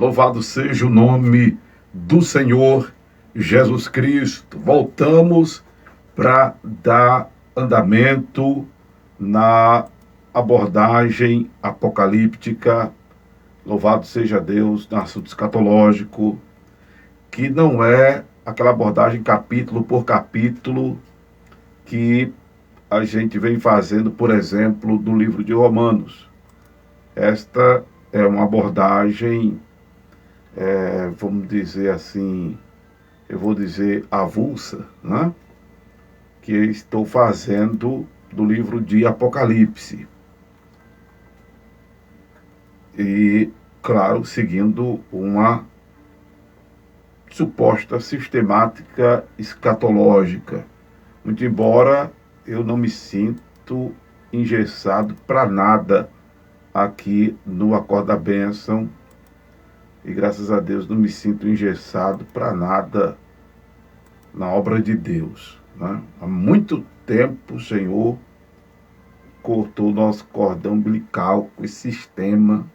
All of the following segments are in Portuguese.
Louvado seja o nome do Senhor Jesus Cristo. Voltamos para dar andamento na abordagem apocalíptica. Louvado seja Deus, no assunto escatológico, que não é aquela abordagem capítulo por capítulo que a gente vem fazendo, por exemplo, do livro de Romanos. Esta é uma abordagem, vamos dizer assim, eu vou dizer avulsa, né? Que eu estou fazendo do livro de Apocalipse. E, claro, seguindo uma suposta sistemática escatológica. Muito embora eu não me sinto engessado para nada aqui no Acordo da Bênção, e graças a Deus não me sinto engessado para nada na obra de Deus, né? Há muito tempo o Senhor cortou nosso cordão umbilical com esse sistema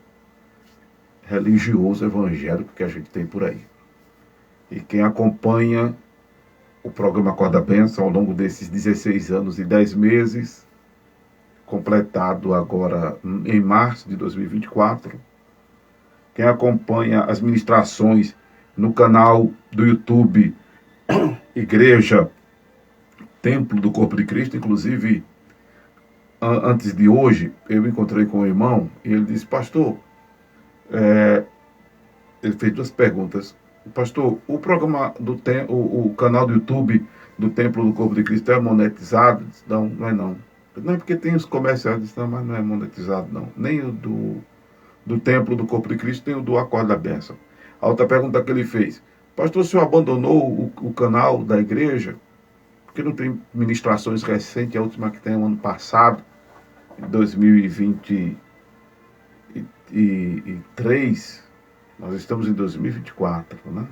religioso evangélico que a gente tem por aí. E quem acompanha o programa Acordo da Bênção ao longo desses 16 anos e 10 meses, completado agora em março de 2024, quem acompanha as ministrações no canal do YouTube Igreja Templo do Corpo de Cristo, inclusive antes de hoje eu encontrei com um irmão e ele disse: pastor, ele fez duas perguntas. Pastor, o programa o canal do YouTube do Templo do Corpo de Cristo é monetizado? Disse, não, não é não. Não é porque tem os comerciais, disse, não, mas não é monetizado não. Nem o do Templo do Corpo de Cristo, nem o do Acordo da Bênção. A outra pergunta que ele fez: pastor, o senhor abandonou o canal da igreja? Porque não tem ministrações recentes, a última que tem o ano passado, em 2023, nós estamos em 2024, né?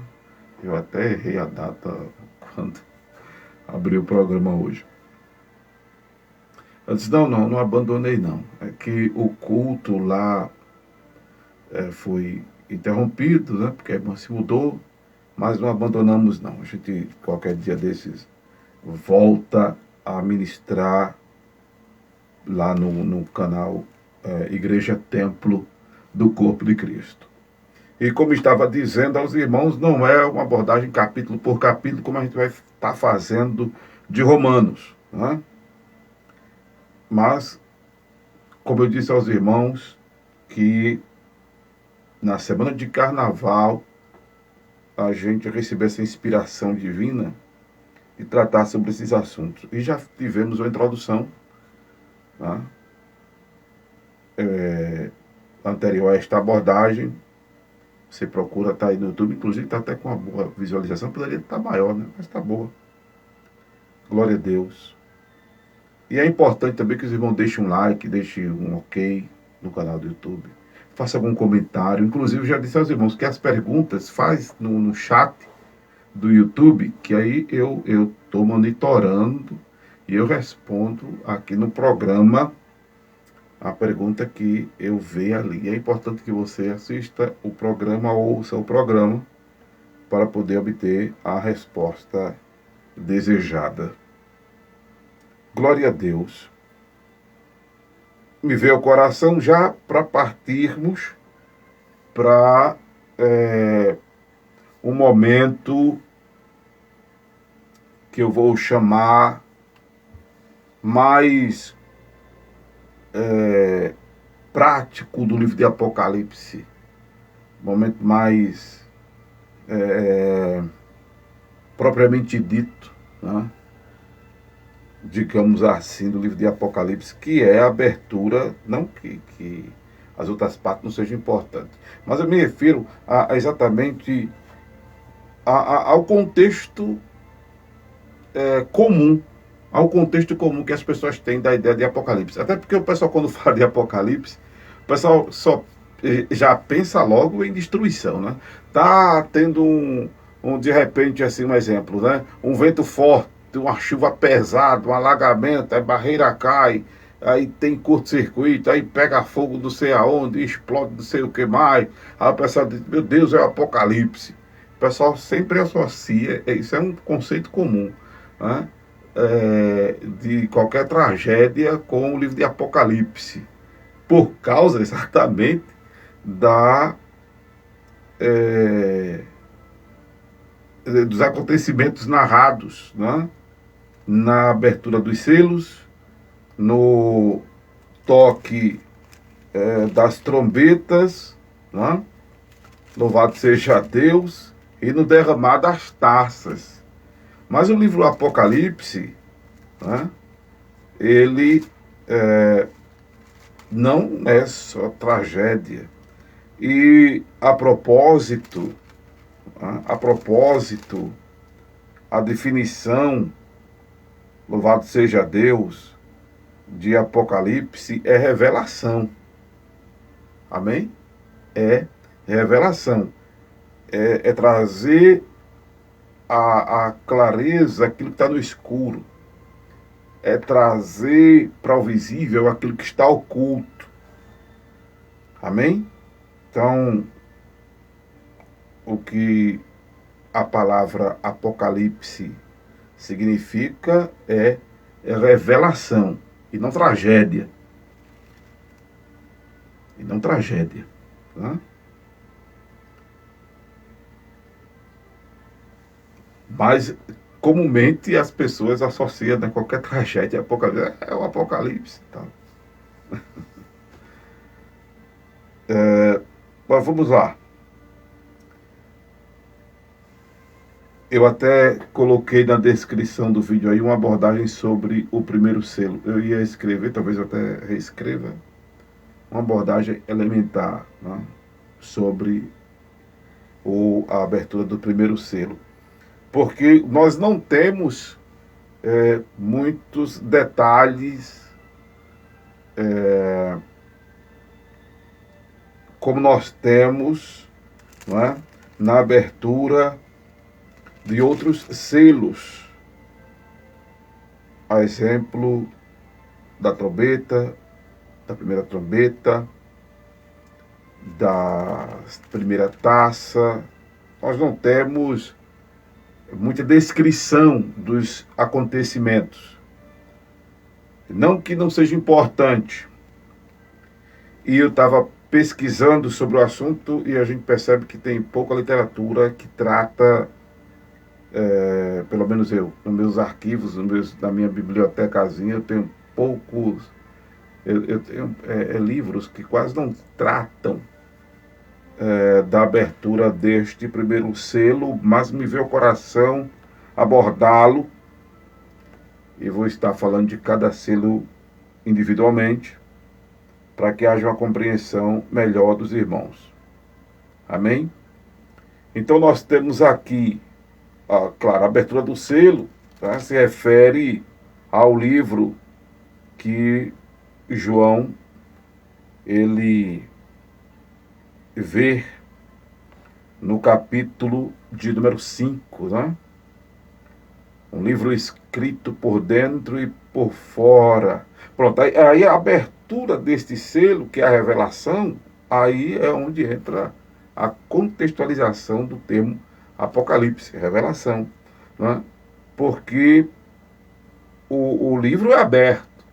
Eu até errei a data quando abri o programa hoje. Eu disse, não abandonei não. É que o culto lá foi interrompido, né? Porque a irmã se mudou, mas não abandonamos não. A gente, qualquer dia desses, volta a ministrar lá no canal Igreja Templo do Corpo de Cristo. E como estava dizendo aos irmãos, não é uma abordagem capítulo por capítulo, como a gente vai estar fazendo de Romanos, né? Mas, como eu disse aos irmãos, que na semana de carnaval a gente recebeu essa inspiração divina de tratar sobre esses assuntos. E já tivemos uma introdução, né, anterior a esta abordagem. Você procura, tá aí no YouTube, inclusive está até com uma boa visualização, poderia estar maior, né? Mas está boa. Glória a Deus. E é importante também que os irmãos deixem um like, deixem um ok no canal do YouTube. Faça algum comentário. Inclusive, já disse aos irmãos que as perguntas faz no chat do YouTube, que aí eu estou monitorando e eu respondo aqui no programa a pergunta que eu ver ali. É importante que você assista o programa, ouça o programa, para poder obter a resposta desejada. Glória a Deus. Me veio ao coração já para partirmos para um momento que eu vou chamar mais prático do livro de Apocalipse, momento mais propriamente dito, né? Digamos assim, do livro de Apocalipse, que é a abertura, não que as outras partes não sejam importantes, mas eu me refiro exatamente ao contexto comum, ao contexto comum que as pessoas têm da ideia de Apocalipse. Até porque o pessoal, quando fala de Apocalipse, o pessoal só já pensa logo em destruição, né? Tá tendo de repente, assim, um exemplo, né? Um vento forte, uma chuva pesada, um alagamento, a barreira cai, aí tem curto-circuito, aí pega fogo não sei aonde, explode não sei o que mais. Aí o pessoal diz, meu Deus, é o apocalipse. O pessoal sempre associa, isso é um conceito comum, né? De qualquer tragédia com o livro de Apocalipse, por causa exatamente da, é, dos acontecimentos narrados, né? Na abertura dos selos, no toque das trombetas, né? Louvado seja Deus, e no derramar das taças. Mas o livro Apocalipse, né? Ele não é só tragédia. E a propósito, né? A definição, louvado seja Deus, de Apocalipse é revelação. Amém? É revelação. É trazer a clareza aquilo que está no escuro. É trazer para o visível aquilo que está oculto. Amém? Então, o que a palavra Apocalipse significa é revelação e não tragédia. E não tragédia. Tá? Mas comumente as pessoas associam, né, qualquer tragédia Apocalipse. É o Apocalipse. Tá? Mas vamos lá. Eu até coloquei na descrição do vídeo aí uma abordagem sobre o primeiro selo. Eu ia escrever, talvez eu até reescreva, uma abordagem elementar, né, sobre a abertura do primeiro selo. Porque nós não temos muitos detalhes como nós temos, não é, na abertura de outros selos. A exemplo da trombeta, da primeira trombeta, da primeira taça. Nós não temos muita descrição dos acontecimentos. Não que não seja importante. E eu estava pesquisando sobre o assunto e a gente percebe que tem pouca literatura que trata, pelo menos eu, nos meus arquivos, na minha bibliotecazinha, eu tenho poucos, eu tenho livros que quase não tratam da abertura deste primeiro selo, mas me veio ao coração abordá-lo, e vou estar falando de cada selo individualmente, para que haja uma compreensão melhor dos irmãos. Amém? Então nós temos aqui, claro, a abertura do selo, tá? Se refere ao livro que João, ele vê no capítulo de número 5, né? Um livro escrito por dentro e por fora. Pronto, aí a abertura deste selo, que é a revelação, aí é onde entra a contextualização do termo Apocalipse, revelação, né? Porque o livro é aberto.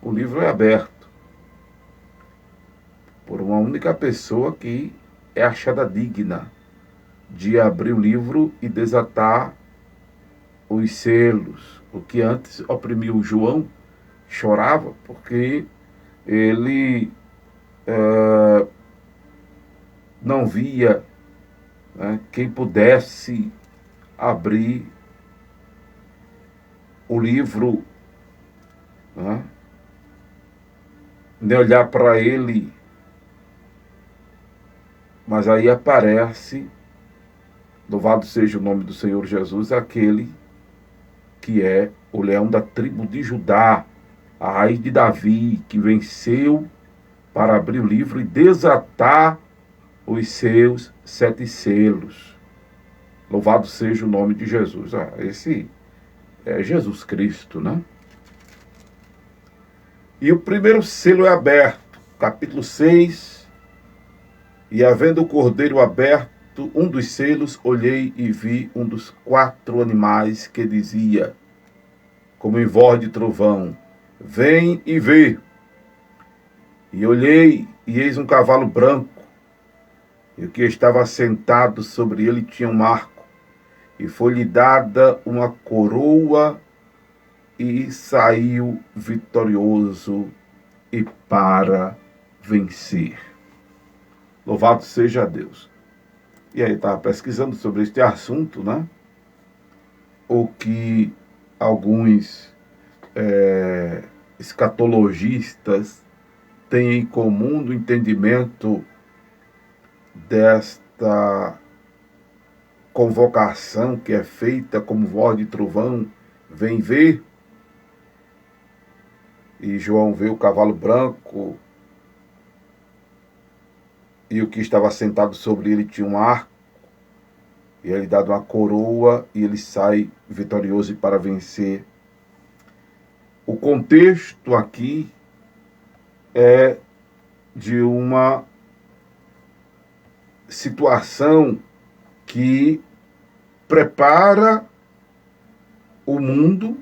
O livro é aberto por uma única pessoa que é achada digna de abrir o livro e desatar os selos. O que antes oprimiu João, chorava, porque ele não via, né, quem pudesse abrir o livro, né, nem olhar para ele. Mas aí aparece, louvado seja o nome do Senhor Jesus, aquele que é o leão da tribo de Judá, a raiz de Davi, que venceu para abrir o livro e desatar os seus 7 selos. Louvado seja o nome de Jesus. Esse é Jesus Cristo, né? E o primeiro selo é aberto, capítulo 6. E havendo o cordeiro aberto, um dos selos, olhei e vi um dos 4 animais que dizia, como em voz de trovão, vem e vê. E olhei, e eis um cavalo branco, e o que estava sentado sobre ele tinha um arco, e foi-lhe dada uma coroa, e saiu vitorioso e para vencer. Louvado seja Deus. E aí estava pesquisando sobre este assunto, né? O que alguns escatologistas têm em comum no entendimento desta convocação que é feita como voz de trovão, vem ver. E João vê o cavalo branco, e o que estava sentado sobre ele tinha um arco, e ele dá uma coroa, e ele sai vitorioso e para vencer. O contexto aqui é de uma situação que prepara o mundo,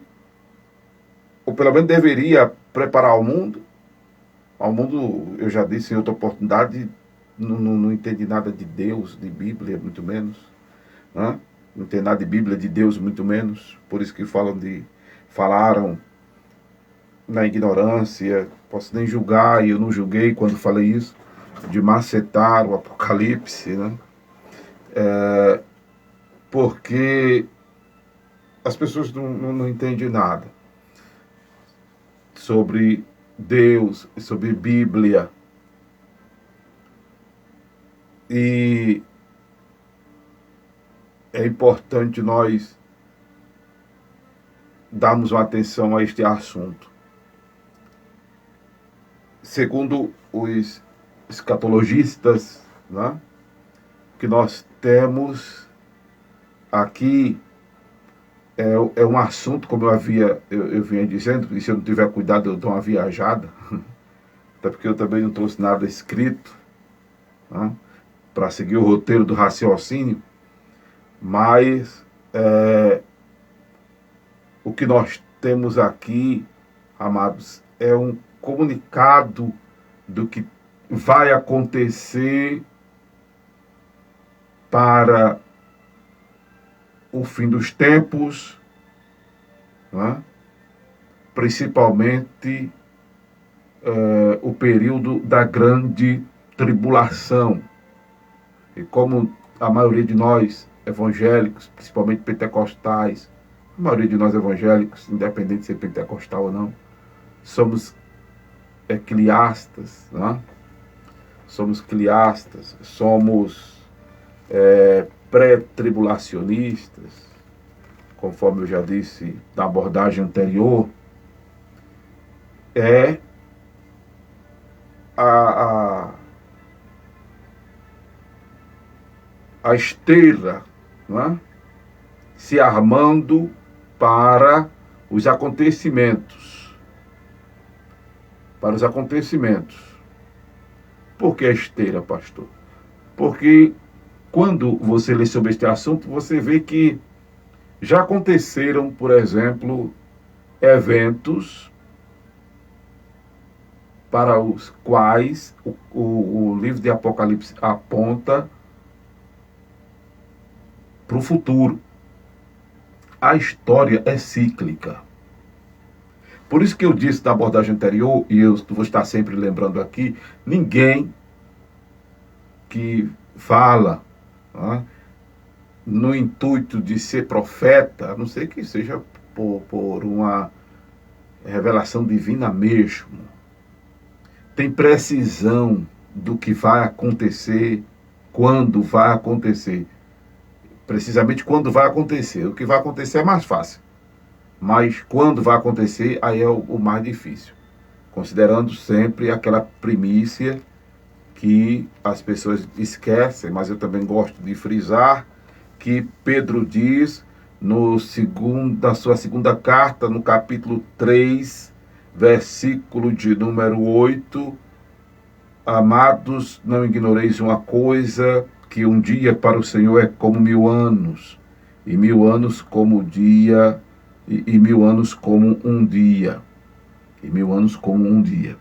ou pelo menos deveria preparar o mundo. Ao mundo, eu já disse em outra oportunidade, não entendi nada de Deus, de Bíblia, muito menos. Né? Não tem nada de Bíblia, de Deus, muito menos. Por isso que falaram na ignorância. Posso nem julgar, e eu não julguei quando falei isso, de macetar o Apocalipse, né? Porque as pessoas não entendem nada sobre Deus, sobre Bíblia. E é importante nós darmos uma atenção a este assunto. Segundo os escatologistas, né, que nós temos aqui é um assunto, como eu vinha dizendo, e se eu não tiver cuidado eu dou uma viajada, até porque eu também não trouxe nada escrito, né, para seguir o roteiro do raciocínio, mas o que nós temos aqui, amados, é um comunicado do que vai acontecer para o fim dos tempos, né? Principalmente o período da grande tribulação. E como a maioria de nós evangélicos, principalmente pentecostais, a maioria de nós evangélicos, independente de ser pentecostal ou não, somos cliastas, né? Somos cliastas, somos pré-tribulacionistas, conforme eu já disse na abordagem anterior. É a esteira, né, se armando para os acontecimentos. Para os acontecimentos. Por que a esteira, pastor? Porque quando você lê sobre este assunto, você vê que já aconteceram, por exemplo, eventos para os quais o livro de Apocalipse aponta para o futuro. A história é cíclica. Por isso que eu disse na abordagem anterior, e eu vou estar sempre lembrando aqui, ninguém que fala, né, no intuito de ser profeta, a não ser que seja por uma revelação divina mesmo, tem precisão do que vai acontecer, quando vai acontecer. Precisamente quando vai acontecer. O que vai acontecer é mais fácil. Mas quando vai acontecer, aí é o mais difícil. Considerando sempre aquela primícia que as pessoas esquecem, mas eu também gosto de frisar, que Pedro diz na sua segunda carta, no capítulo 3, versículo de número 8: Amados, não ignoreis uma coisa, que um dia para o Senhor é como 1000 anos, e 1000 anos como o dia, e 1000 anos como um dia, e 1000 anos como um dia.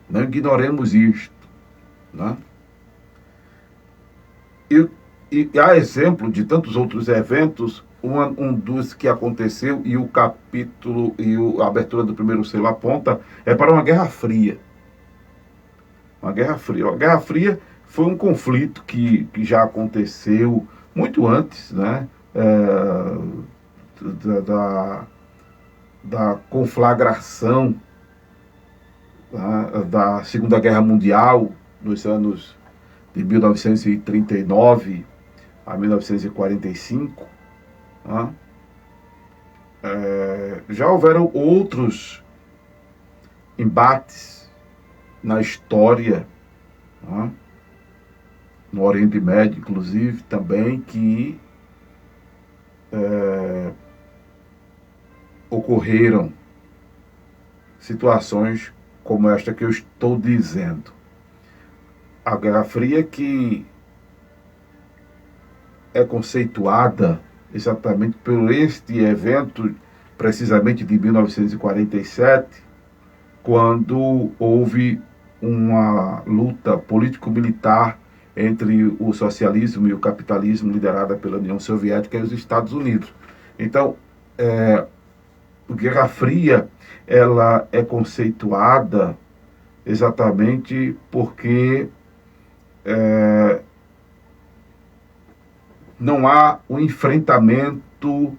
Não ignoremos isto, né? E, e há exemplo de tantos outros eventos. Um dos que aconteceu, e o capítulo e a abertura do primeiro selo aponta, é para uma Guerra Fria. Uma Guerra Fria. A Guerra Fria foi um conflito que já aconteceu muito antes, né? Da conflagração, da Segunda Guerra Mundial, nos anos de 1939 a 1945. Né? Já houveram outros embates na história, né? No Oriente Médio, inclusive, também, que ocorreram situações como esta que eu estou dizendo. A Guerra Fria, que é conceituada exatamente por este evento, precisamente de 1947, quando houve uma luta político-militar entre o socialismo e o capitalismo, liderada pela União Soviética e os Estados Unidos. Então, a Guerra Fria, ela é conceituada exatamente porque não há um enfrentamento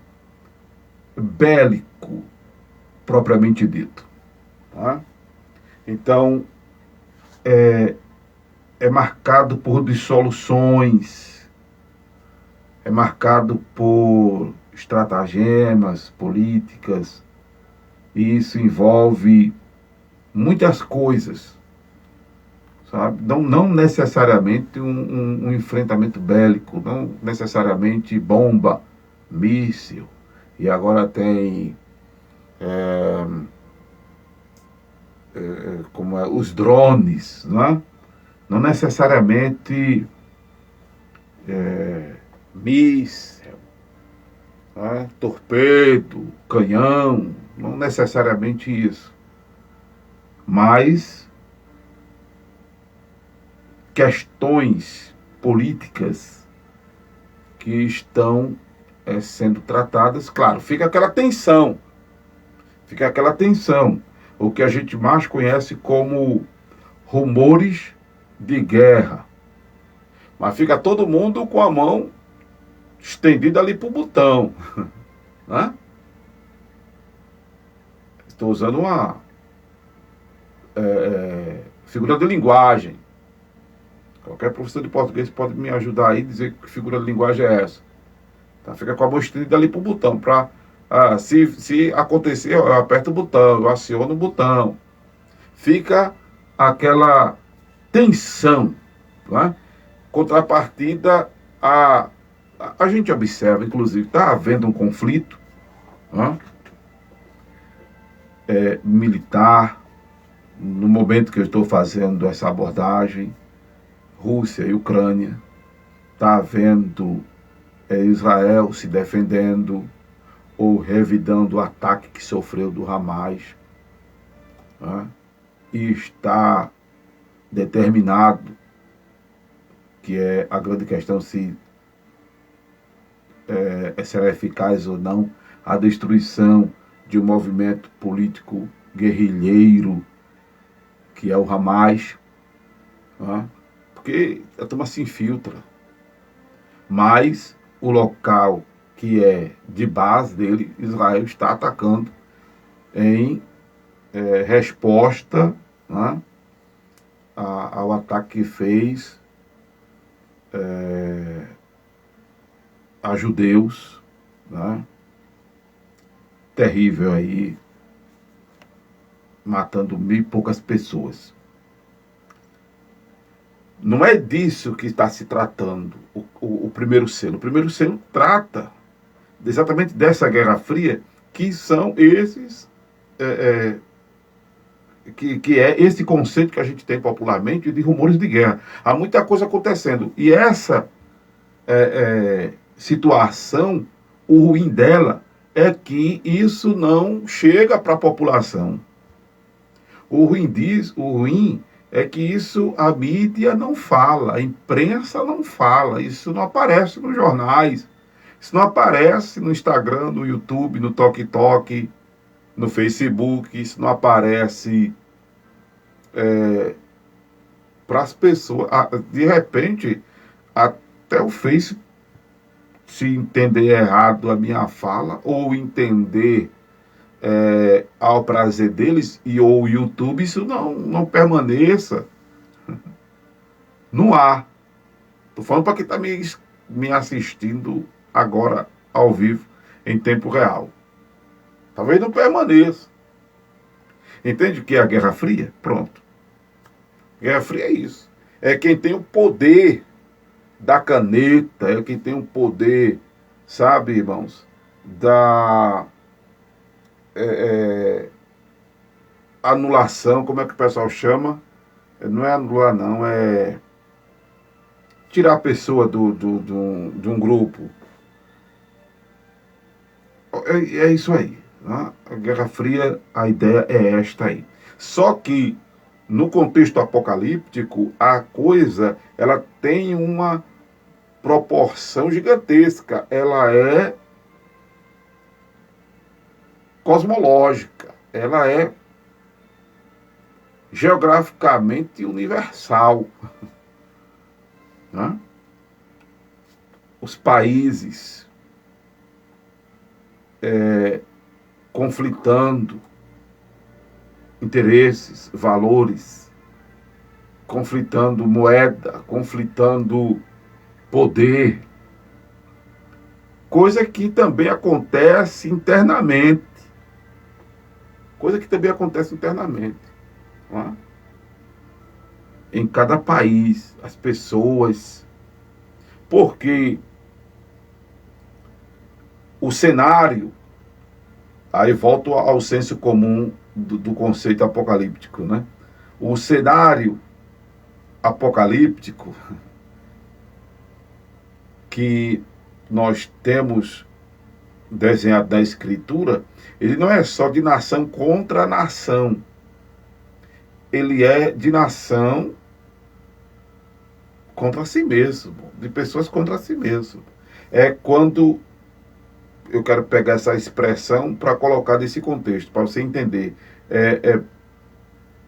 bélico propriamente dito. Tá? Então, é marcado por dissoluções, é marcado por estratagemas políticas, e isso envolve muitas coisas, sabe? Não necessariamente um enfrentamento bélico, não necessariamente bomba, míssil, e agora tem os drones, né? Não necessariamente míssil, né? Torpedo, canhão, não necessariamente isso, mas questões políticas que estão sendo tratadas. Claro, fica aquela tensão, o que a gente mais conhece como rumores de guerra, mas fica todo mundo com a mão estendida ali pro botão, né? Estou usando uma figura de linguagem. Qualquer professor de português pode me ajudar aí, dizer que figura de linguagem é essa. Tá? Fica com a mão estendida ali pro botão, para se acontecer, eu aperto o botão, eu aciono o botão. Fica aquela tensão, né? Contrapartida, a gente observa, inclusive, está havendo um conflito, né? Militar, no momento que eu estou fazendo essa abordagem, Rússia e Ucrânia, está havendo Israel se defendendo ou revidando o ataque que sofreu do Hamas, né? E está determinado, que é a grande questão, se será eficaz ou não a destruição de um movimento político guerrilheiro que é o Hamas, né? Porque a turma se infiltra, mas o local que é de base dele, Israel está atacando em resposta, né, ao ataque que fez a judeus, né, terrível aí, matando 1000 e poucas pessoas. Não é disso que está se tratando o primeiro selo. O primeiro selo trata exatamente dessa Guerra Fria, que são esses que é esse conceito que a gente tem popularmente de rumores de guerra. Há muita coisa acontecendo. E essa situação, o ruim dela é que isso não chega para a população. O ruim é que isso a mídia não fala, a imprensa não fala, isso não aparece nos jornais, isso não aparece no Instagram, no YouTube, no TikTok, no Facebook, isso não aparece para as pessoas. De repente, até o Face, se entender errado a minha fala, ou entender ao prazer deles, e ou o YouTube, isso não permaneça no ar. Estou falando para quem está me assistindo agora ao vivo, em tempo real. Talvez não permaneça. Entende o que é a Guerra Fria? Pronto. Guerra Fria é isso. É quem tem o poder da caneta, é quem tem o poder, sabe, irmãos, da anulação, como é que o pessoal chama? Não é anular, não, é tirar a pessoa de um grupo. É isso aí. Né? A Guerra Fria, a ideia é esta aí. Só que, no contexto apocalíptico, a coisa ela tem uma proporção gigantesca. Ela é cosmológica. Ela é geograficamente universal. Né? Os países conflitando interesses, valores, conflitando moeda, conflitando poder, coisa que também acontece internamente. Né? Em cada país, as pessoas, porque o cenário, aí volto ao senso comum do conceito apocalíptico, né? O cenário apocalíptico que nós temos desenhado na Escritura, ele não é só de nação contra nação, ele é de nação contra si mesmo, de pessoas contra si mesmo. É quando eu quero pegar essa expressão para colocar nesse contexto, para você entender.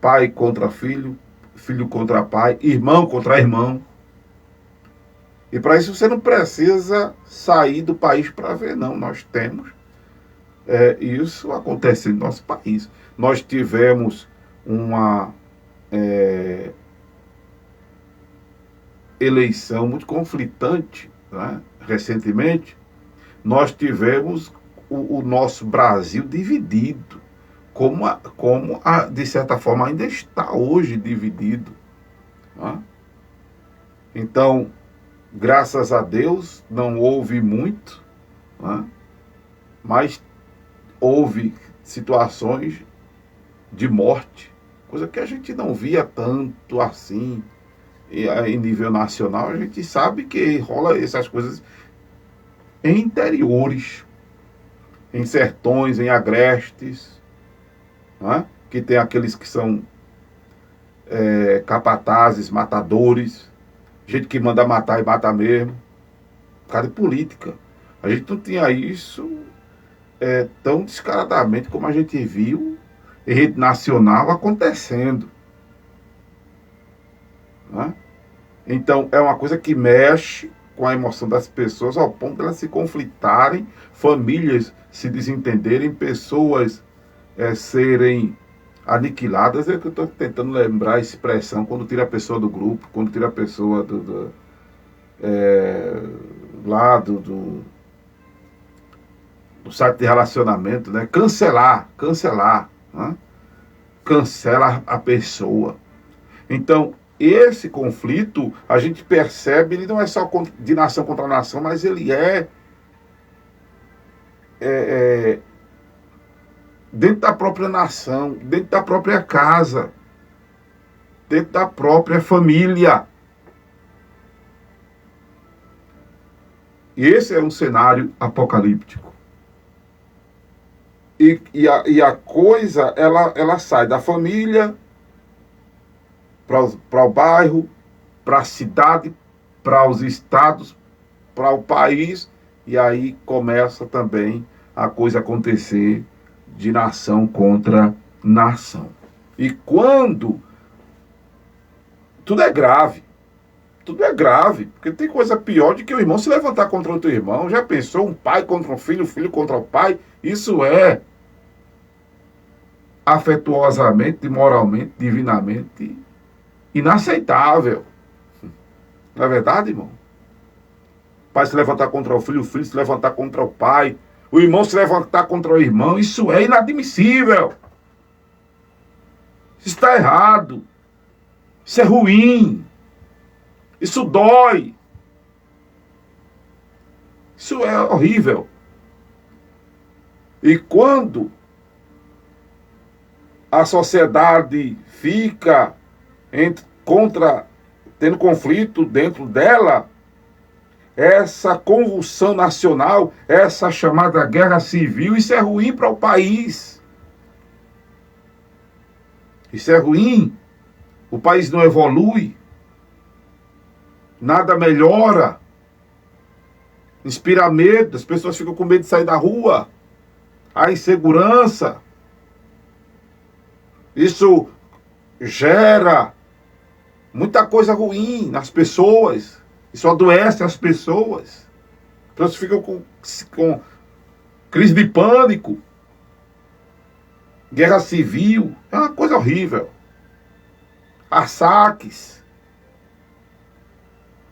Pai contra filho, filho contra pai, irmão contra irmão. E para isso você não precisa sair do país para ver, não. Nós temos isso acontecendo no nosso país. Nós tivemos uma eleição muito conflitante, né? Recentemente. Nós tivemos o nosso Brasil dividido, como de certa forma ainda está hoje dividido. Né? Então, graças a Deus, não houve muito, né? Mas houve situações de morte, coisa que a gente não via tanto assim em nível nacional. A gente sabe que rola essas coisas em interiores, em sertões, em agrestes, né? Que tem aqueles que são capatazes, matadores, gente que manda matar e mata mesmo, por causa de política. A gente não tinha isso tão descaradamente como a gente viu em rede nacional acontecendo. Né? Então, é uma coisa que mexe com a emoção das pessoas ao ponto de elas se conflitarem, famílias se desentenderem, pessoas serem aniquiladas. É que eu estou tentando lembrar a expressão, quando tira a pessoa do grupo, quando tira a pessoa do site de relacionamento, né? Cancelar, né? Cancela a pessoa. Então, esse conflito, a gente percebe, ele não é só de nação contra nação, mas ele dentro da própria nação, dentro da própria casa, dentro da própria família. E esse é um cenário apocalíptico. E a coisa, ela sai da família para o bairro, para a cidade, para os estados, para o país, e aí começa também a coisa acontecer de nação contra nação. E quando tudo é grave, porque tem coisa pior de que o irmão se levantar contra outro irmão. Já pensou? Um pai contra um filho, filho contra o pai? Isso é afetuosamente, moralmente, divinamente inaceitável. Não é verdade, irmão? O pai se levantar contra o filho se levantar contra o pai, o irmão se levantar contra o irmão, isso é inadmissível. Isso está errado. Isso é ruim. Isso dói. Isso é horrível. E quando a sociedade fica tendo conflito dentro dela, essa convulsão nacional, essa chamada guerra civil, isso é ruim para o país. Isso é ruim. O país não evolui. Nada melhora. Inspira medo. As pessoas ficam com medo de sair da rua. A insegurança. Isso gera muita coisa ruim nas pessoas. Isso adoece as pessoas. As pessoas ficam com crise de pânico. Guerra civil. É uma coisa horrível. Há saques.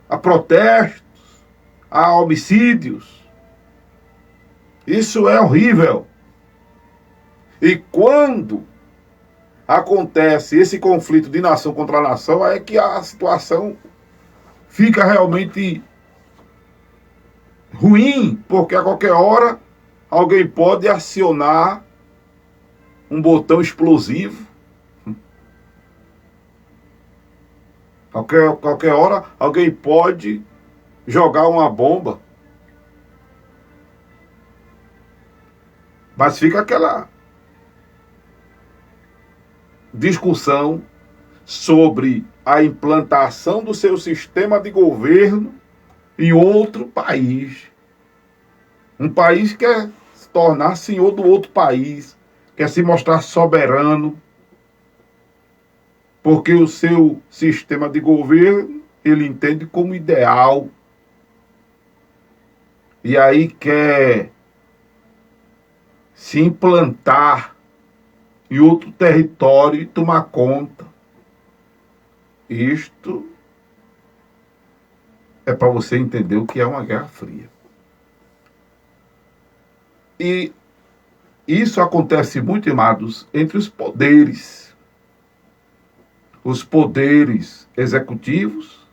Há protestos. Há homicídios. Isso é horrível. E quando acontece esse conflito de nação contra nação, é que a situação fica realmente ruim, porque a qualquer hora alguém pode acionar um botão explosivo. Qualquer hora alguém pode jogar uma bomba. Mas fica aquela discussão sobre a implantação do seu sistema de governo em outro país. Um país quer se tornar senhor do outro país, quer se mostrar soberano, porque o seu sistema de governo ele entende como ideal. E aí quer se implantar em outro território e tomar conta. Isto é para você entender o que é uma guerra fria. E isso acontece muito, amados, entre os poderes. Os poderes executivos,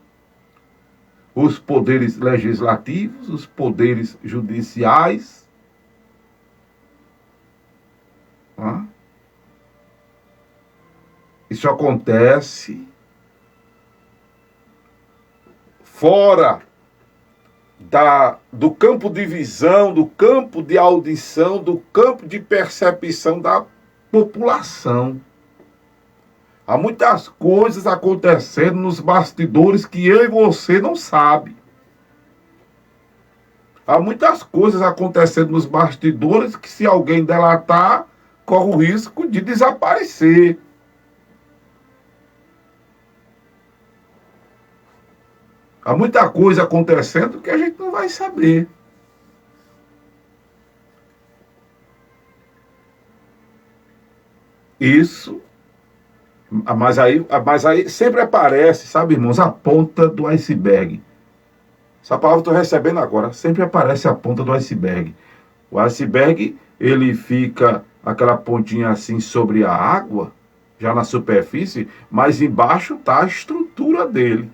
os poderes legislativos, os poderes judiciais. Isso acontece fora do campo de visão, do campo de audição, do campo de percepção da população. Há muitas coisas acontecendo nos bastidores que eu e você não sabe. Há muitas coisas acontecendo nos bastidores que, se alguém delatar, corre o risco de desaparecer. Há muita coisa acontecendo que a gente não vai saber. Isso. Mas aí sempre aparece, sabe, irmãos, a ponta do iceberg. Essa palavra eu estou recebendo agora. Sempre aparece a ponta do iceberg. O iceberg, ele fica aquela pontinha assim sobre a água, já na superfície, mas embaixo está a estrutura dele.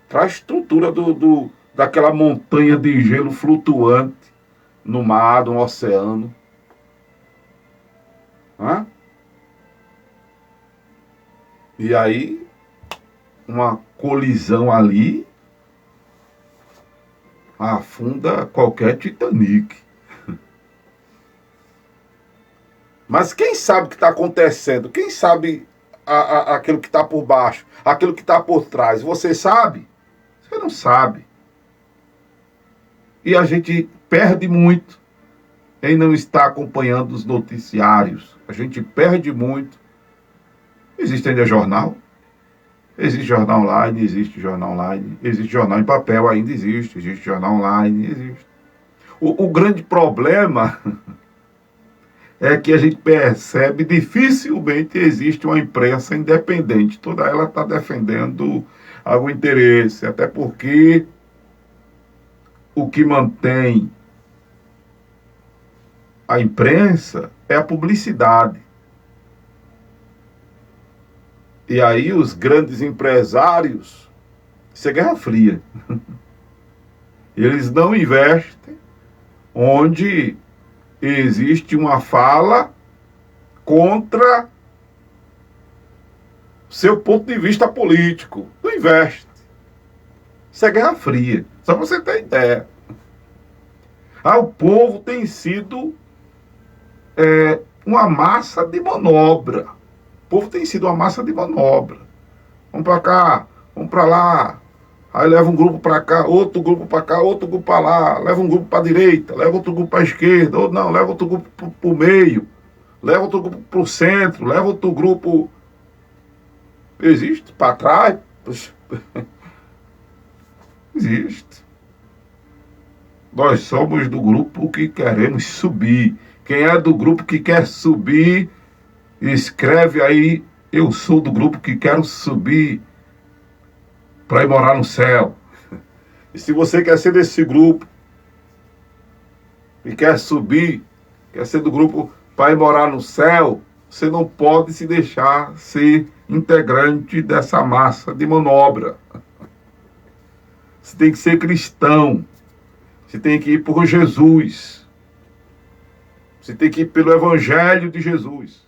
Está a estrutura daquela montanha de gelo flutuante no mar, no oceano. Hã? E aí, uma colisão ali afunda qualquer Titanic. Mas quem sabe o que está acontecendo? Quem sabe aquilo que está por baixo? Aquilo que está por trás? Você sabe? Você não sabe. E a gente perde muito em não estar acompanhando os noticiários. A gente perde muito. Existe ainda jornal? Existe jornal online, existe jornal online. Existe jornal em papel, ainda existe. Existe jornal online, existe. O grande problema é que a gente percebe dificilmente existe uma imprensa independente. Toda ela está defendendo algum interesse, até porque o que mantém a imprensa é a publicidade. E aí os grandes empresários, isso é Guerra Fria. Eles não investem onde existe uma fala contra seu ponto de vista político. Não investe. Isso é Guerra Fria. Só para você ter ideia. O povo tem sido uma massa de manobra. O povo tem sido uma massa de manobra. Vamos para cá, vamos para lá. Aí leva um grupo para cá, outro grupo para cá, outro grupo para lá. Leva um grupo para a direita, leva outro grupo para a esquerda. Ou não, leva outro grupo para o meio. Leva outro grupo para o centro. Leva outro grupo... Existe? Para trás? Existe. Nós somos do grupo que queremos subir. Quem é do grupo que quer subir, escreve aí: eu sou do grupo que quero subir para ir morar no céu. E se você quer ser desse grupo e quer subir, quer ser do grupo para ir morar no céu, você não pode se deixar ser integrante dessa massa de manobra. Você tem que ser cristão. Você tem que ir por Jesus. Você tem que ir pelo Evangelho de Jesus.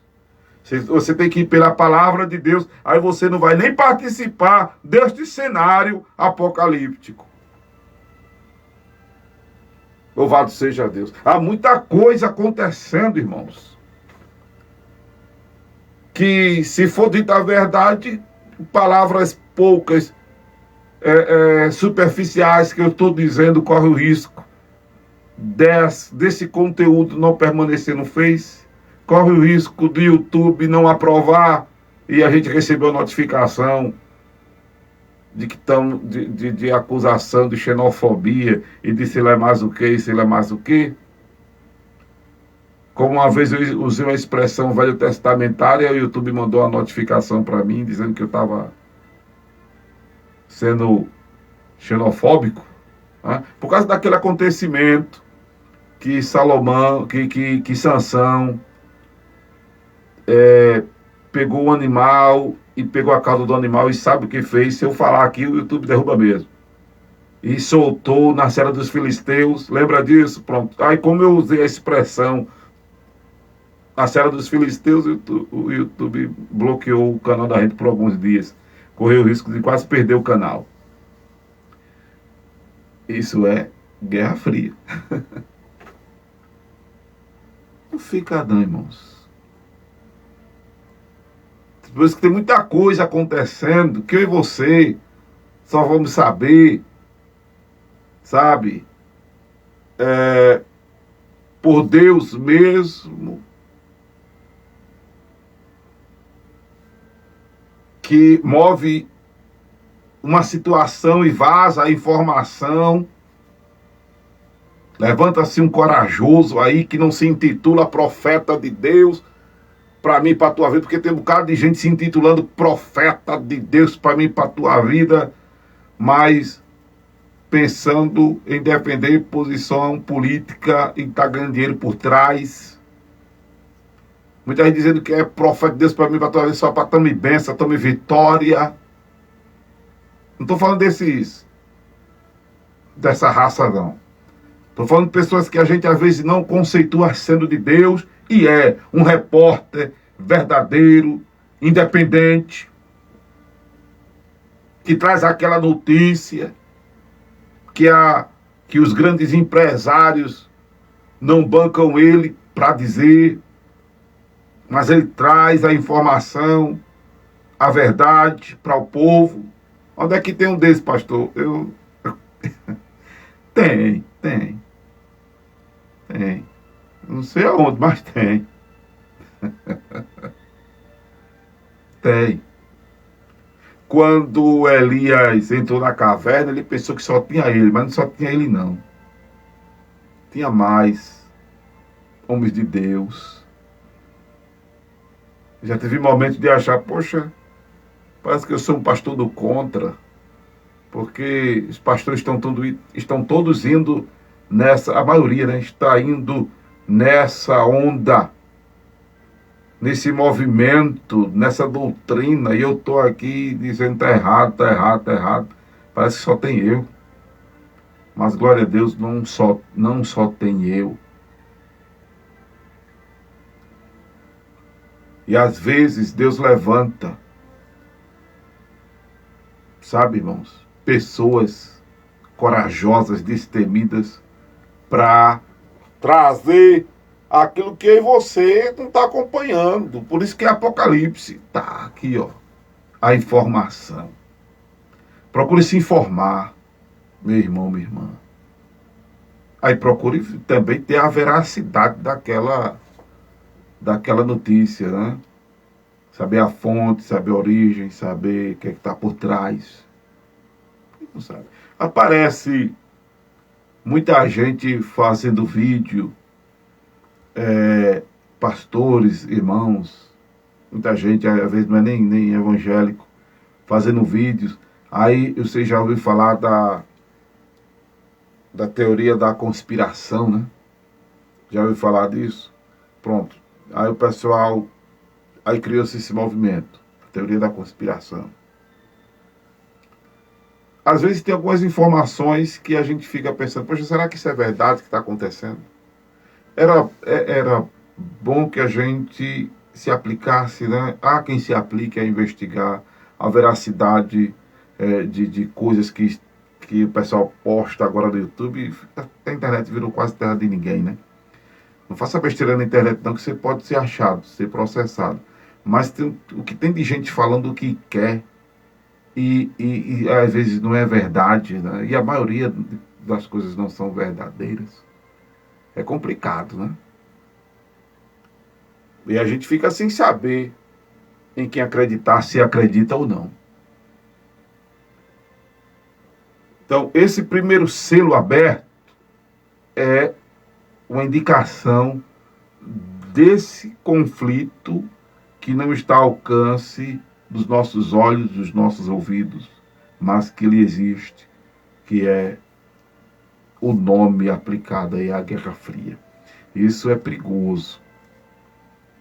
Você tem que ir pela palavra de Deus. Aí você não vai nem participar deste cenário apocalíptico. Louvado seja Deus. Há muita coisa acontecendo, irmãos, que, se for dita a verdade, palavras poucas, superficiais que eu estou dizendo, corre o risco desse conteúdo não permanecer no Face, corre o risco do YouTube não aprovar e a gente recebeu a notificação de que estão de acusação de xenofobia e de sei lá mais o que, e sei lá mais o que. Como uma vez eu usei uma expressão velho testamentária, o YouTube mandou uma notificação para mim dizendo que eu estava sendo xenofóbico, né? Por causa daquele acontecimento que Salomão, que Sansão pegou o animal e pegou a cauda do animal e sabe o que fez? Se eu falar aqui, o YouTube derruba mesmo. E soltou na Serra dos Filisteus, lembra disso? Pronto. Aí como eu usei a expressão a Serra dos Filisteus, o YouTube bloqueou o canal da gente por alguns dias. Correu o risco de quase perder o canal. Isso é Guerra Fria. Não fica não, irmãos. Por isso que tem muita coisa acontecendo que eu e você só vamos saber, sabe? Por Deus mesmo, que move uma situação e vaza a informação. Levanta-se um corajoso aí que não se intitula profeta de Deus para mim e para a tua vida, porque tem um bocado de gente se intitulando profeta de Deus para mim e para a tua vida, mas pensando em defender posição política e estar ganhando dinheiro por trás. Muita gente dizendo que é profeta de Deus para mim e para a tua vida só para tome bênção, tome vitória. Não estou falando dessa raça, não. Estou falando de pessoas que a gente às vezes não conceitua sendo de Deus e é um repórter verdadeiro, independente, que traz aquela notícia que os grandes empresários não bancam ele para dizer, mas ele traz a informação, a verdade para o povo. Onde é que tem um desses, pastor? Tem. Não sei aonde, mas tem. Tem. Quando Elias entrou na caverna, ele pensou que só tinha ele, mas não só tinha ele, não. Tinha mais homens de Deus. Já teve momentos de achar, poxa, parece que eu sou um pastor do contra, porque os pastores estão todos indo nessa, a maioria, né, está indo nessa onda, nesse movimento, nessa doutrina, e eu estou aqui dizendo tá errado. Parece que só tem eu. Mas glória a Deus, não só tem eu. E às vezes Deus levanta, sabe, irmãos, pessoas corajosas, destemidas, para trazer aquilo que você não está acompanhando. Por isso que é Apocalipse. Tá aqui, ó, a informação. Procure se informar, meu irmão, minha irmã. Aí procure também ter a veracidade daquela notícia, né? Saber a fonte, saber a origem, saber o que é que está por trás. Não sabe. Aparece muita gente fazendo vídeo, pastores, irmãos, muita gente, às vezes não é nem evangélico, fazendo vídeos. Aí você já ouviu falar da teoria da conspiração, né? Já ouviu falar disso? Pronto. Aí o pessoal, aí criou-se esse movimento, a teoria da conspiração. Às vezes tem algumas informações que a gente fica pensando, poxa, será que isso é verdade que está acontecendo? Era bom que a gente se aplicasse, né? Há quem se aplique a investigar a veracidade de coisas que o pessoal posta agora no YouTube. A internet virou quase terra de ninguém, né? Não faça besteira na internet não, que você pode ser achado, ser processado. Mas o que tem de gente falando o que quer e às vezes não é verdade, né? E a maioria das coisas não são verdadeiras. É complicado, né? E a gente fica sem saber em quem acreditar, se acredita ou não. Então, esse primeiro selo aberto é uma indicação desse conflito que não está ao alcance dos nossos olhos, dos nossos ouvidos, mas que ele existe, que é o nome aplicado aí à Guerra Fria. Isso é perigoso,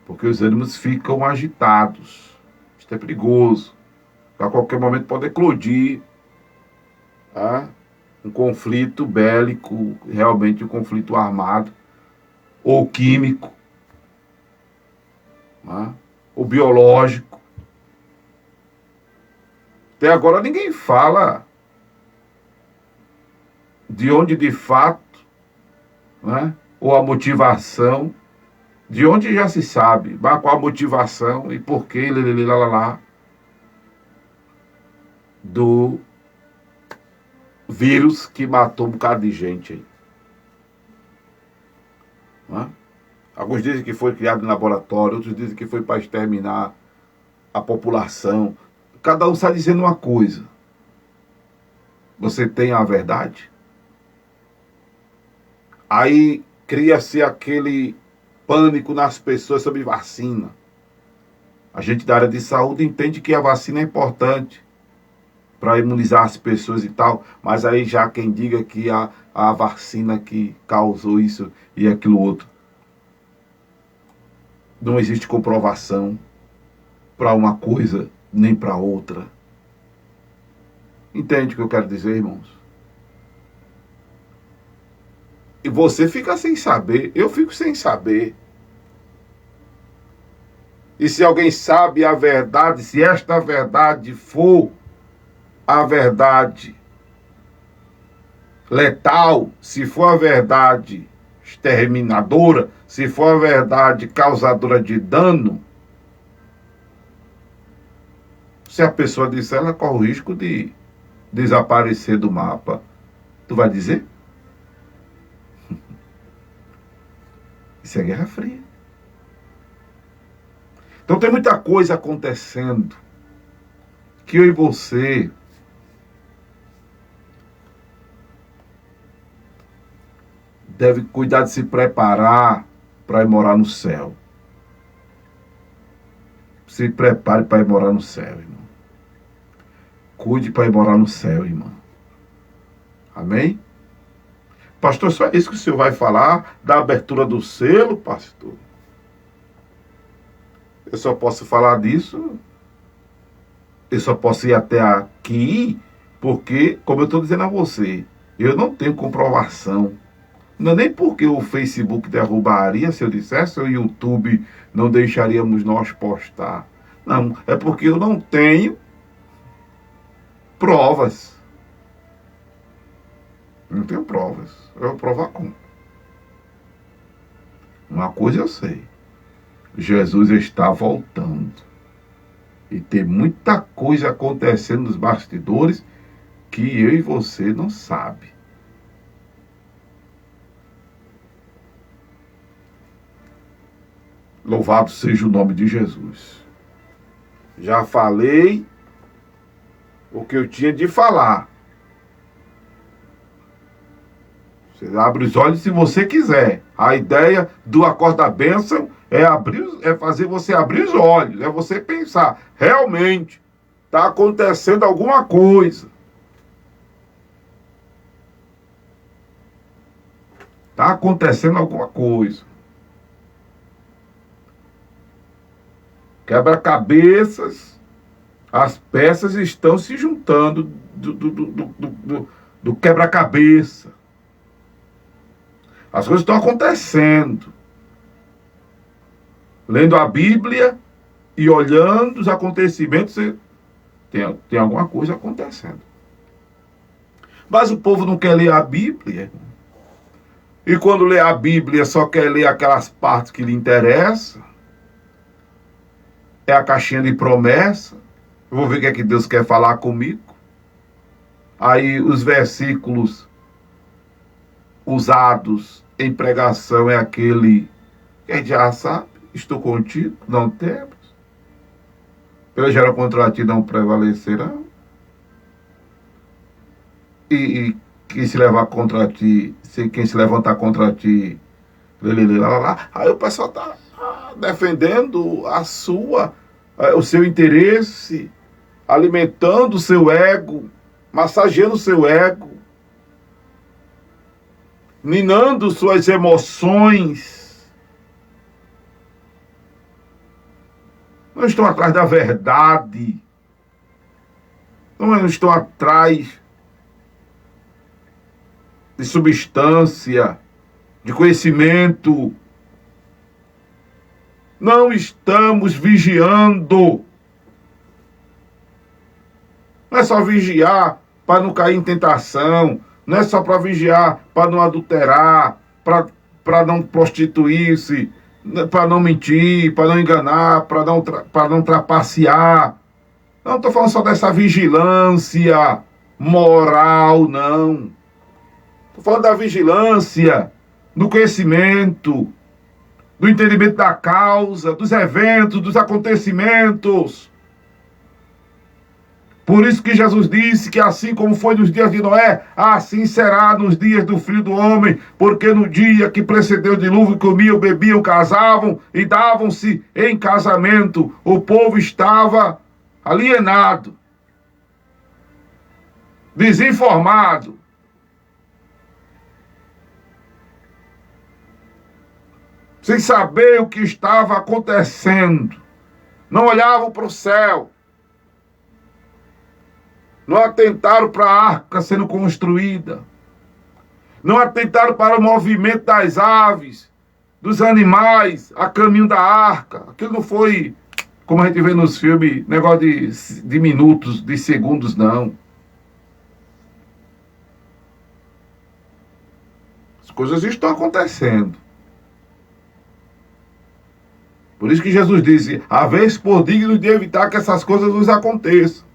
porque os ânimos ficam agitados. Isso é perigoso. A qualquer momento pode eclodir um conflito bélico, realmente um conflito armado, ou químico, ou biológico. Até agora ninguém fala de onde de fato, ou a motivação, de onde já se sabe, qual a motivação e por que, do vírus que matou um bocado de gente aí. Alguns dizem que foi criado em laboratório, outros dizem que foi para exterminar a população. Cada um está dizendo uma coisa. Você tem a verdade? Aí cria-se aquele pânico nas pessoas sobre vacina. A gente da área de saúde entende que a vacina é importante para imunizar as pessoas e tal, mas aí já quem diga que a vacina que causou isso e aquilo outro. Não existe comprovação para uma coisa nem para outra. Entende o que eu quero dizer, irmãos? E Você fica sem saber, eu fico sem saber. E se alguém sabe a verdade, se esta verdade for a verdade letal, se for a verdade exterminadora, se for a verdade causadora de dano, se a pessoa disser, ela corre o risco de desaparecer do mapa. Tu vai dizer? Isso é Guerra Fria. Então tem muita coisa acontecendo que eu e você deve cuidar de se preparar para ir morar no céu. Se prepare para ir morar no céu, irmão. Cuide para ir morar no céu, irmão. Amém? Pastor, só isso que o senhor vai falar da abertura do selo, pastor? Eu só posso falar disso, eu só posso ir até aqui, porque, como eu estou dizendo a você, eu não tenho comprovação. Não é nem porque o Facebook derrubaria se eu dissesse, ou o YouTube não deixaríamos nós postar. Não, é porque eu não tenho provas. Não tenho provas. Eu vou provar como? Uma coisa eu sei. Jesus está voltando. E tem muita coisa acontecendo nos bastidores que eu e você não sabe. Louvado seja o nome de Jesus. Já falei o que eu tinha de falar. Você abre os olhos se você quiser. A ideia do Acorde da Bênção é fazer você abrir os olhos, é você pensar, realmente está acontecendo alguma coisa. Está acontecendo alguma coisa. Quebra-cabeças, as peças estão se juntando do quebra-cabeça. As coisas estão acontecendo. Lendo a Bíblia e olhando os acontecimentos, tem alguma coisa acontecendo. Mas o povo não quer ler a Bíblia. E quando lê a Bíblia, só quer ler aquelas partes que lhe interessam. É a caixinha de promessa. Eu vou ver o que é que Deus quer falar comigo. Aí os versículos usados em pregação é aquele que a gente já sabe. Estou contigo, não temas. Pela gera contra ti não prevalecerão. E quem se levar contra ti, quem se levantar contra ti, aí o pessoal está defendendo o seu interesse, alimentando o seu ego, massageando o seu ego, minando suas emoções. Não estão atrás da verdade. Não estão atrás de substância, de conhecimento. Não estamos vigiando. Não é só vigiar para não cair em tentação. Não é só para vigiar para não adulterar, para não prostituir-se, para não mentir, para não enganar, para não trapacear. Não estou falando só dessa vigilância moral, não. Estou falando da vigilância, do conhecimento, do entendimento da causa, dos eventos, dos acontecimentos. Por isso que Jesus disse que assim como foi nos dias de Noé, assim será nos dias do Filho do Homem, porque no dia que precedeu o dilúvio, comiam, bebiam, casavam e davam-se em casamento, o povo estava alienado, desinformado. Sem saber o que estava acontecendo. Não olhavam para o céu. Não atentaram para a arca sendo construída. não atentaram para o movimento das aves, dos animais, a caminho da arca. Aquilo não foi, como a gente vê nos filmes, negócio de minutos, de segundos, não. As coisas estão acontecendo. Por isso que Jesus disse, a vez por digno de evitar que essas coisas nos aconteçam.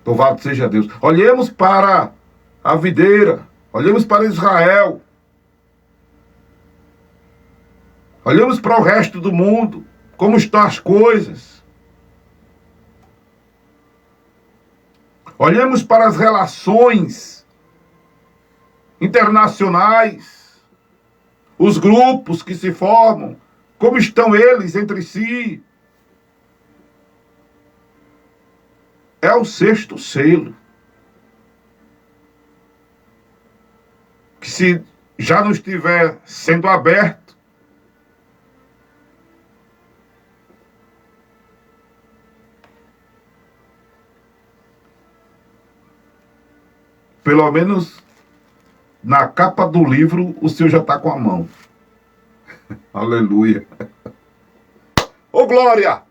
Louvado seja Deus. Olhemos para a videira. Olhemos para Israel. Olhemos para o resto do mundo. Como estão as coisas. Olhemos para as relações internacionais. Os grupos que se formam. Como estão eles entre si. É o sexto selo. Que se já não estiver sendo aberto, pelo menos na capa do livro o Senhor já está com a mão. Aleluia. Ô glória!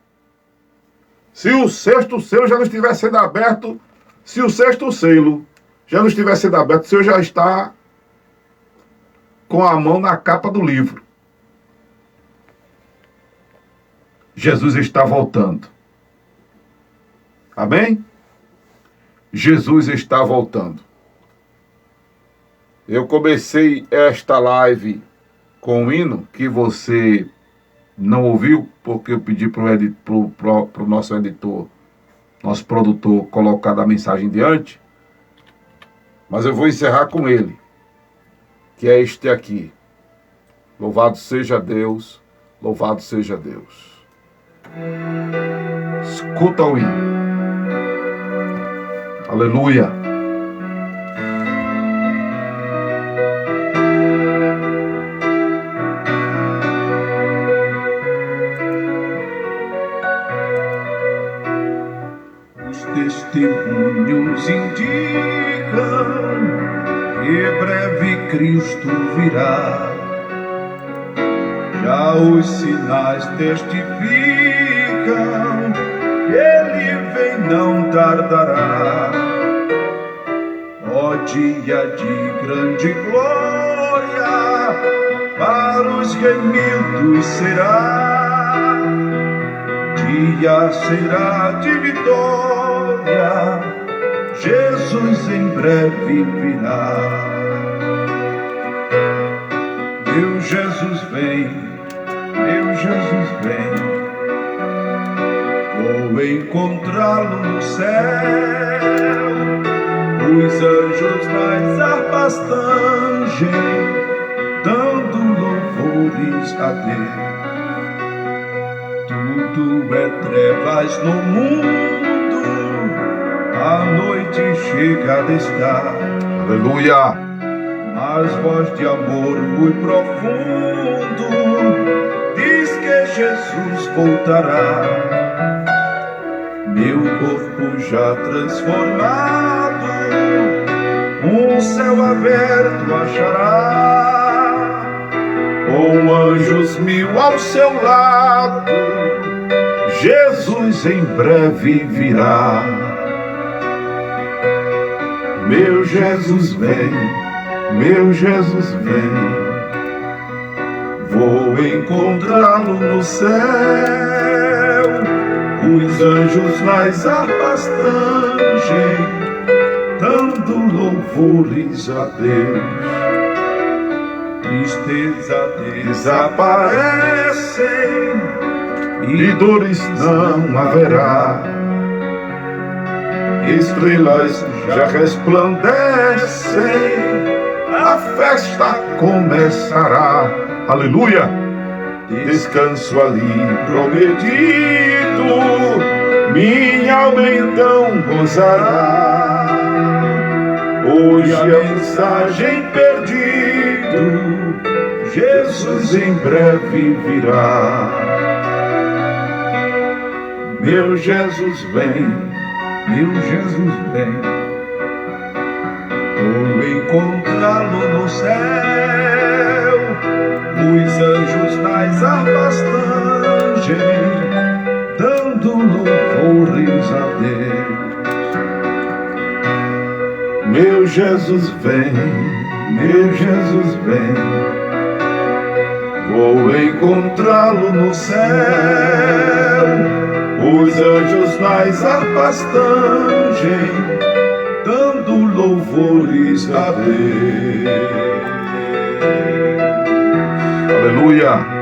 Se o sexto selo já não estiver sendo aberto, se o sexto selo já não estiver sendo aberto, o Senhor já está com a mão na capa do livro. Jesus está voltando. Amém? Jesus está voltando. Eu comecei esta live com um hino que você não ouviu, porque eu pedi para o nosso editor, nosso produtor, colocar a mensagem diante. Mas eu vou encerrar com ele, que é este aqui. Louvado seja Deus, louvado seja Deus. Escuta o hino. Aleluia. Testemunhos indicam que breve Cristo virá. Já os sinais testificam que Ele vem, não tardará. Ó dia de grande glória, para os remidos será. Dia será de vitória, Jesus em breve virá. Meu Jesus vem, meu Jesus vem. Vou encontrá-lo no céu. Os anjos nas harpas tangem, dando louvores a Deus. Tudo é trevas no mundo, a noite chegada está. Aleluia. Mas voz de amor muito profundo diz que Jesus voltará. Meu corpo já transformado, um céu aberto achará, com anjos mil ao seu lado, Jesus em breve virá. Meu Jesus vem, meu Jesus vem. Vou encontrá-lo no céu. Os anjos nas harpas tangem, dando louvores a Deus. Tristeza desaparecem e dores não haverá. Estrelas já resplandecem, a festa começará. Aleluia! Descanso ali prometido, minha alma então gozará. Hoje a mensagem perdido, Jesus em breve virá. Meu Jesus vem, meu Jesus vem. Vou encontrá-lo no céu, os anjos nas harpas tangem, dando louvores a Deus. Meu Jesus vem, meu Jesus vem. Vou encontrá-lo no céu, os anjos nas harpas tangem, dando louvores a Deus. Aleluia.